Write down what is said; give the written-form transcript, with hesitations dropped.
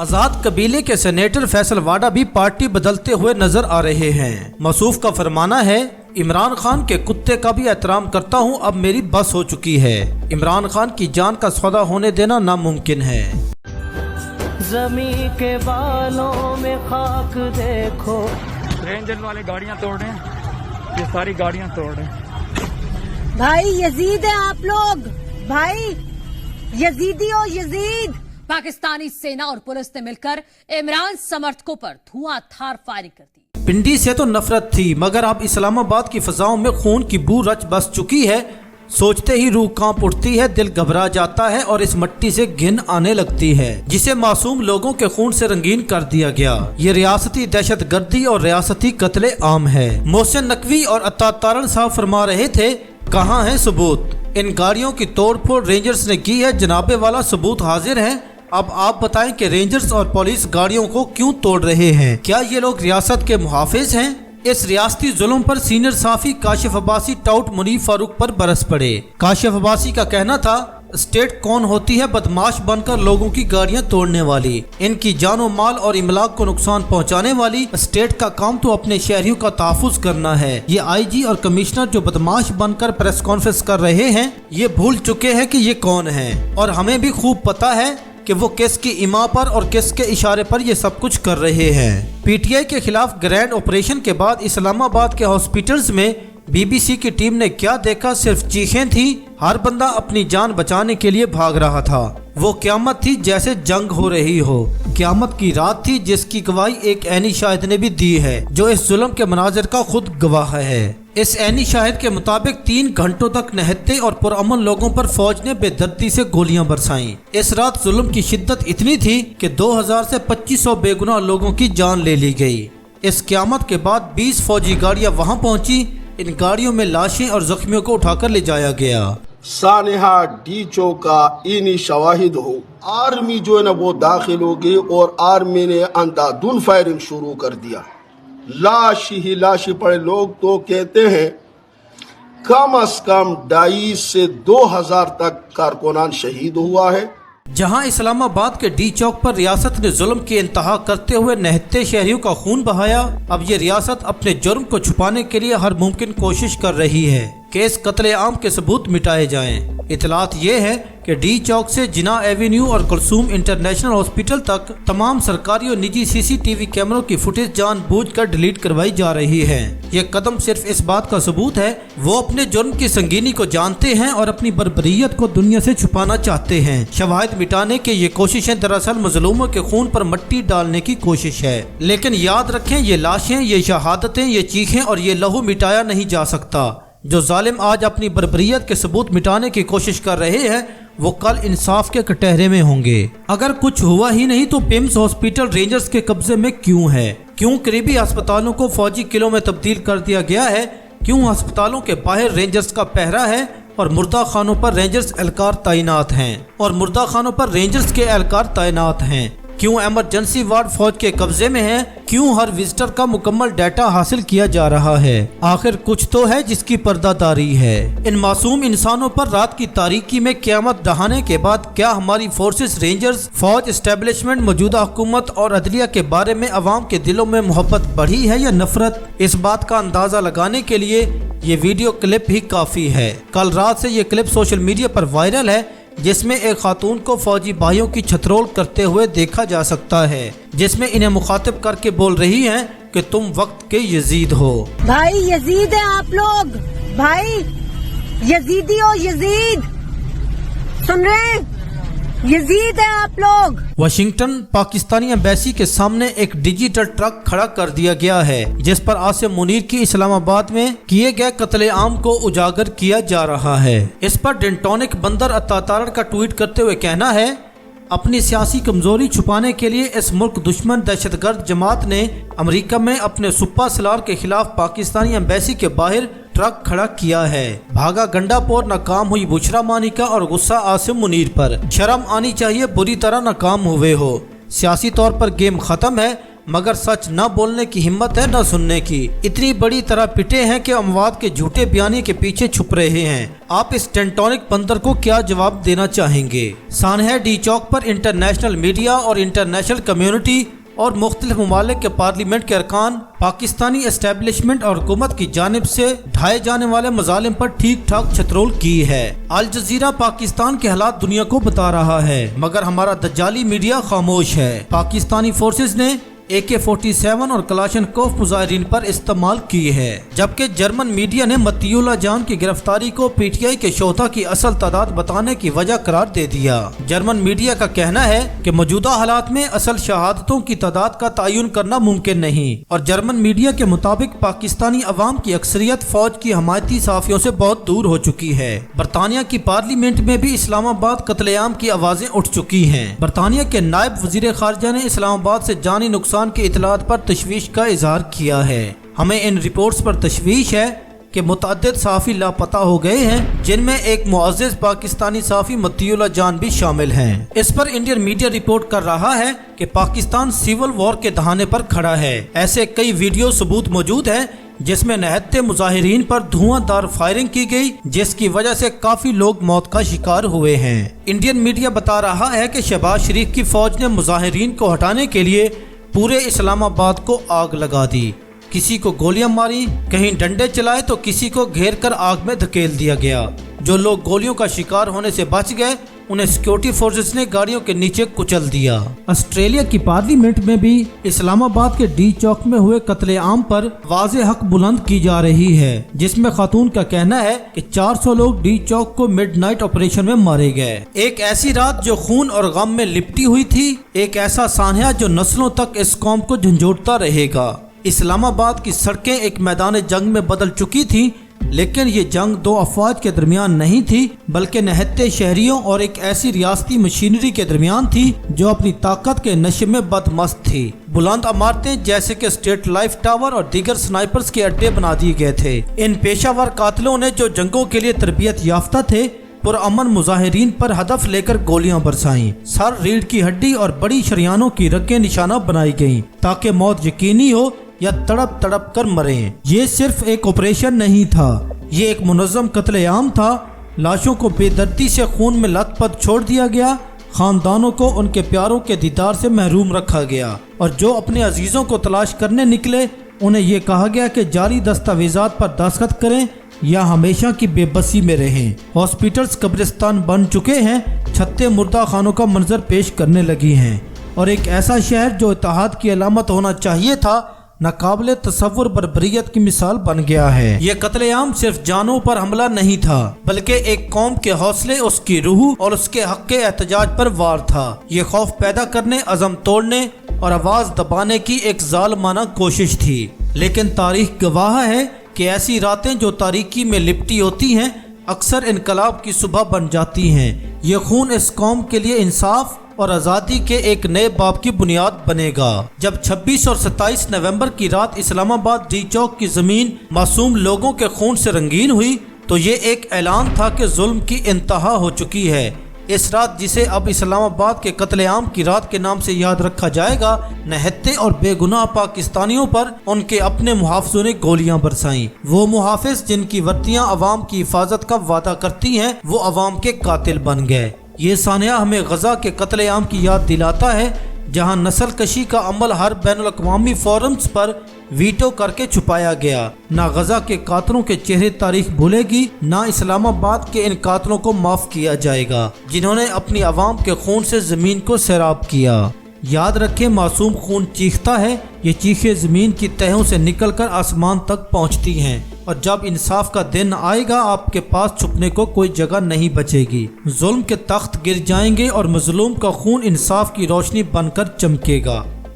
आजाद कबीले के सेनेटर फैसल वाडा भी पार्टी बदलते हुए नजर आ रहे हैं। मसूफ का फरमाना है, इमरान खान के कुत्ते का भी एहतराम करता हूं, अब मेरी बस हो चुकी है। इमरान खान की जान का सौदा होने देना नामुमकिन है। ज़मीं के बालों में खाक देखो। रेंजर वाले गाड़ियां तोड़ रहे हैं, ये सारी गाड़ियां तोड़ रहे हैं। भाई यजीद है आप लोग, भाई यजीदी हो यजीद। पाकिस्तानी सेना और पुलिस ने मिलकर इमरान समर्थकों पर धुआंधार फायरिंग कर दी। पिंडी से तो नफरत थी, मगर अब इस्लामाबाद की फिजाओं में खून की बू रच बस चुकी है। सोचते ही रूह कांप उठती है, दिल घबरा जाता है और इस मट्टी से घिन आने लगती है, जिसे मासूम लोगों के खून से रंगीन कर दिया गया। ये रियासती दहशत गर्दी और रियासती कत्ले आम है। मोहसिन नकवी और अता तारण साहब फरमा रहे थे, कहाँ है सबूत? इन गाड़ियों की तोड़फोड़ रेंजर्स ने की है, जनाबे वाला सबूत हाजिर है। अब आप बताएं कि रेंजर्स और पुलिस गाड़ियों को क्यों तोड़ रहे हैं? क्या ये लोग रियासत के मुहाफिज हैं? इस रियासती जुल्म पर सीनियर साफी काशिफ अब्बासी टाउट मुनीफ फारूक पर बरस पड़े। काशिफ अब्बासी का कहना था, स्टेट कौन होती है बदमाश बनकर लोगों की गाड़ियां तोड़ने वाली? इनकी जानो माल और इमलाक को नुकसान पहुंचाने वाली स्टेट का काम तो अपने शहरियों का तहफ्फुज करना है। ये आईजी और कमिश्नर जो बदमाश बनकर प्रेस कॉन्फ्रेंस कर रहे हैं, ये भूल चुके हैं कि ये कौन है, और हमें भी खूब पता है कि वो किसकी इमा पर और किसके इशारे पर ये सब कुछ कर रहे हैं। पीटीआई के खिलाफ ग्रैंड ऑपरेशन के बाद इस्लामाबाद के हॉस्पिटल्स में बीबीसी की टीम ने क्या देखा? सिर्फ चीखें थी। हर बंदा अपनी जान बचाने के लिए भाग रहा था। वो क़यामत थी जैसे जंग हो रही हो। क़यामत की रात थी जिसकी गवाही एक ऐनी शाहिद ने भी दी है, जो इस जुल्म के मनाजिर का खुद गवाह है। इस ऐनी शाहिद के मुताबिक 3 घंटों तक निहत्ते और पुरअमन लोगों पर फौज ने बेदर्दी से गोलियां बरसाईं। इस रात जुल्म की शिद्दत इतनी थी कि 2000 से 2500 बेगुनाह लोगों की जान ले ली गई। इस क़यामत के बाद 20 फौजी गाड़ियां वहां पहुंची। इन गाड़ियों में लाशें और जख्मियों को उठाकर ले जाया गया। सानेहा डीचो का इनी शवाहिद हो, आर्मी जो है ना वो दाखिल हो गई और आर्मी ने अंधाधुन फायरिंग शुरू कर दिया। लाश ही लाश पड़े। लोग तो कहते हैं कम अज कम 250 से 2000 तक कारकुनान शहीद हुआ है। जहां इस्लामाबाद के डी चौक पर रियासत ने जुल्म की इंतहा करते हुए निहत्ते शहरियों का खून बहाया, अब ये रियासत अपने जुर्म को छुपाने के लिए हर मुमकिन कोशिश कर रही है कि इस कत्ले आम के सबूत मिटाए जाएं। इतलात ये है कि डी चौक से जिना एवेन्यू और कुलसूम इंटरनेशनल हॉस्पिटल तक तमाम सरकारी और निजी सीसीटीवी कैमरों की फुटेज जानबूझकर डिलीट करवाई जा रही है। ये कदम सिर्फ इस बात का सबूत है वो अपने जुर्म की संगीनी को जानते हैं और अपनी बर्बरियत को दुनिया से छुपाना चाहते हैं। शवाहिद मिटाने की ये कोशिशें दरअसल मजलूमों के खून पर मट्टी डालने की कोशिश है। लेकिन याद रखें, ये लाशें, ये शहादतें, ये चीखें और ये लहू मिटाया नहीं जा सकता। जो जालिम आज अपनी बर्बरियत के सबूत मिटाने की कोशिश कर रहे हैं, वो कल इंसाफ के कटहरे में होंगे। अगर कुछ हुआ ही नहीं तो पिम्स हॉस्पिटल रेंजर्स के कब्जे में क्यों है? क्यों करीबी अस्पतालों को फौजी किलों में तब्दील कर दिया गया है? क्यों अस्पतालों के बाहर रेंजर्स का पहरा है और मुर्दा खानों पर रेंजर्स एहलकार तैनात हैं? क्यों इमरजेंसी वार्ड फौज के कब्जे में है? क्यों हर विजिटर का मुकम्मल डाटा हासिल किया जा रहा है? आखिर कुछ तो है जिसकी पर्दादारी है। इन मासूम इंसानों पर रात की तारीकी में क़यामत दहाने के बाद क्या हमारी फोर्सेस, रेंजर्स, फौज, एस्टेब्लिशमेंट, मौजूदा हुकूमत और अदलिया के बारे में अवाम के दिलों में मोहब्बत बढ़ी है या नफरत? इस बात का अंदाजा लगाने के लिए ये वीडियो क्लिप ही काफी है। कल रात से ये क्लिप सोशल मीडिया पर वायरल है, जिसमें एक खातून को फौजी भाइयों की छतरोल करते हुए देखा जा सकता है, जिसमें इन्हें मुखातिब करके बोल रही हैं कि तुम वक्त के यजीद हो। भाई यजीद है आप लोग, भाई यजीदी हो यजीद। सुन रहे हैं? यजीद है आप लोग। वाशिंगटन पाकिस्तानी एम्बेसी के सामने एक डिजिटल ट्रक खड़ा कर दिया गया है, जिस पर आसिम मुनीर की इस्लामाबाद में किए गए कत्ले आम को उजागर किया जा रहा है। इस पर डेंटोनिक बंदर अता तारण का ट्वीट करते हुए कहना है, अपनी सियासी कमजोरी छुपाने के लिए इस मुल्क दुश्मन दहशतगर्द जमात ने अमेरिका में अपने सुप्पा सलार के खिलाफ पाकिस्तानी एम्बेसी के बाहर ट्रक खड़ा किया है। भागा गंडापोर, नाकाम हुई बुशरा मानिका और गुस्सा आसिम मुनीर पर। शर्म आनी चाहिए, बुरी तरह नाकाम हुए हो। सियासी तौर पर गेम खत्म है, मगर सच न बोलने की हिम्मत है न सुनने की। इतनी बड़ी तरह पिटे हैं कि अमवात के झूठे बयानी के पीछे छुप रहे हैं। आप इस टेंटोनिक बंदर को क्या जवाब देना चाहेंगे? सानहा डी चौक पर इंटरनेशनल मीडिया और इंटरनेशनल कम्युनिटी और मुख्तलिफ ममालिक के पार्लियामेंट के अरकान पाकिस्तानी एस्टेब्लिशमेंट और हुकूमत की जानिब से ढाए जाने वाले मजालिम पर ठीक ठाक छतरोल की है। अल जजीरा पाकिस्तान के हालात दुनिया को बता रहा है, मगर हमारा दज्जाली मीडिया खामोश है। पाकिस्तानी फोर्सेज ने AK-47 और कलाशनकोफ मुजाहिरीन पर इस्तेमाल की है, जबकि जर्मन मीडिया ने मतीउल्लाह जान की गिरफ्तारी को PTI के शोधा की असल तादाद बताने की वजह करार दे दिया। जर्मन मीडिया का कहना है कि मौजूदा हालात में असल शहादतों की तादाद का तयन करना मुमकिन नहीं, और जर्मन मीडिया के मुताबिक पाकिस्तानी अवाम की अक्सरियत फौज की हमायती सहाफियों से बहुत दूर हो चुकी है। बरतानिया की पार्लियामेंट में भी इस्लामाबाद कत्लेआम की आवाजें उठ चुकी हैं। बरतानिया के नायब वजीर खारजा ने इस्लामाबाद से जानी नुकसान की इतलात पर तशवीश का इजहार किया है। हमें इन रिपोर्ट्स पर तशवीश है कि मुतअद्दिद सहाफ़ी लापता हो गए हैं, जिनमें एक मुअज़्ज़िज़ पाकिस्तानी सहाफ़ी मतीउल्लाह जान भी शामिल हैं। इस पर इंडियन मीडिया रिपोर्ट कर रहा है कि पाकिस्तान सिविल वॉर के दहाने पर खड़ा है। ऐसे कई वीडियो सबूत मौजूद हैं जिसमें निहत्ते मुजाहिरीन पर धुआंधार फायरिंग की गई, जिसकी वजह से काफी लोग मौत का शिकार हुए हैं। इंडियन मीडिया बता रहा है कि शहबाज शरीफ की फौज ने मुजाहिरीन को हटाने के लिए पूरे इस्लामाबाद को आग लगा दी। किसी को गोलियां मारी, कहीं डंडे चलाए तो किसी को घेर कर आग में धकेल दिया गया। जो लोग गोलियों का शिकार होने से बच गए, उन्हें सिक्योरिटी फोर्सेस ने गाड़ियों के नीचे कुचल दिया। ऑस्ट्रेलिया की पार्लियामेंट में भी इस्लामाबाद के डी चौक में हुए कत्लेआम पर वाज़े हक बुलंद की जा रही है, जिसमें खातून का कहना है कि 400 लोग डी चौक को मिडनाइट ऑपरेशन में मारे गए। एक ऐसी रात जो खून और गम में लिपटी हुई थी, एक ऐसा सान्हा जो नस्लों तक इस कौम को झंझोड़ता रहेगा। इस्लामाबाद की सड़कें एक मैदान जंग में बदल चुकी थी, लेकिन ये जंग दो अफवाज के दरमियान नहीं थी, बल्कि निहत्ते शहरियों और एक ऐसी रियासती मशीनरी के दरमियान थी जो अपनी ताकत के नशे में बदमस्त थी। बुलंद इमारतें जैसे कि स्टेट लाइफ टावर और दीगर स्नाइपर्स के अड्डे बना दिए गए थे। इन पेशावर कातिलों ने, जो जंगों के लिए तरबियत याफ्ता थे, पुरअमन मुजाहिरीन पर हदफ लेकर गोलियां बरसाईं। सर, रीढ़ की हड्डी और बड़ी शरियानों की रगें निशाना बनाई गईं, ताकि मौत यकीनी हो या तड़प तड़प कर मरें। ये सिर्फ एक ऑपरेशन नहीं था, ये एक मुनज़्ज़म कत्लेआम था। लाशों को बेदर्दी से खून में लथपथ छोड़ दिया गया, खानदानों को उनके प्यारों के दीदार से महरूम रखा गया, और जो अपने अजीज़ों को तलाश करने निकले, उन्हें यह कहा गया कि जाली दस्तावेजात पर दस्तखत करें या हमेशा की बेबसी में रहें। हॉस्पिटल्स कब्रिस्तान बन चुके हैं, छत्ते मुर्दा खानों का मंजर पेश करने लगी हैं, और एक ऐसा शहर जो इत्तेहाद की अलामत होना चाहिए था, नाकाबिले तसव्वुर बर्बरियत की मिसाल बन गया है। ये कत्लेआम सिर्फ जानों पर हमला नहीं था, बल्कि एक कौम के हौसले, उसकी रूह और उसके हक के एहतजाज पर वार था। ये खौफ पैदा करने, अज़म तोड़ने और आवाज दबाने की एक जालिमाना कोशिश थी। लेकिन तारीख गवाह है कि ऐसी रातें जो तारीकी में लिपटी होती हैं, अक्सर इनकलाब की सुबह बन जाती हैं। ये खून इस कौम के लिए इंसाफ और आज़ादी के एक नए बाब की बुनियाद बनेगा। जब 26 और 27 नवंबर की रात इस्लामाबाद डी चौक की जमीन मासूम लोगों के खून से रंगीन हुई, तो ये एक ऐलान था कि जुल्म की इंतहा हो चुकी है। इस रात, जिसे अब इस्लामाबाद के कत्लेआम की रात के नाम से याद रखा जाएगा, निहत्ते और बेगुनाह पाकिस्तानियों पर उनके अपने मुहाफिजों ने गोलियां बरसाईं। वो मुहाफिज जिनकी वर्दियां अवाम की हिफाजत का वादा करती हैं, वो अवाम के कातिल बन गए। ये सान्हा हमें गजा के कत्लेआम की याद दिलाता है, जहां नस्ल कशी का अमल हर बैनुल अक़वामी फोरम्स पर वीटो करके छुपाया गया। ना गजा के कातलों के चेहरे तारीख भूलेगी, ना इस्लामाबाद के इन कातलों को माफ किया जाएगा, जिन्होंने अपनी आवाम के खून से जमीन को सैराब किया। याद रखें, मासूम खून चीखता है, ये चीखें जमीन की तहों से निकलकर आसमान तक पहुंचती हैं, और जब इंसाफ का दिन आएगा, आपके पास छुपने को कोई जगह नहीं बचेगी। जुल्म के तख्त गिर जाएंगे और मजलूम का खून इंसाफ की रोशनी बनकर चमकेगा।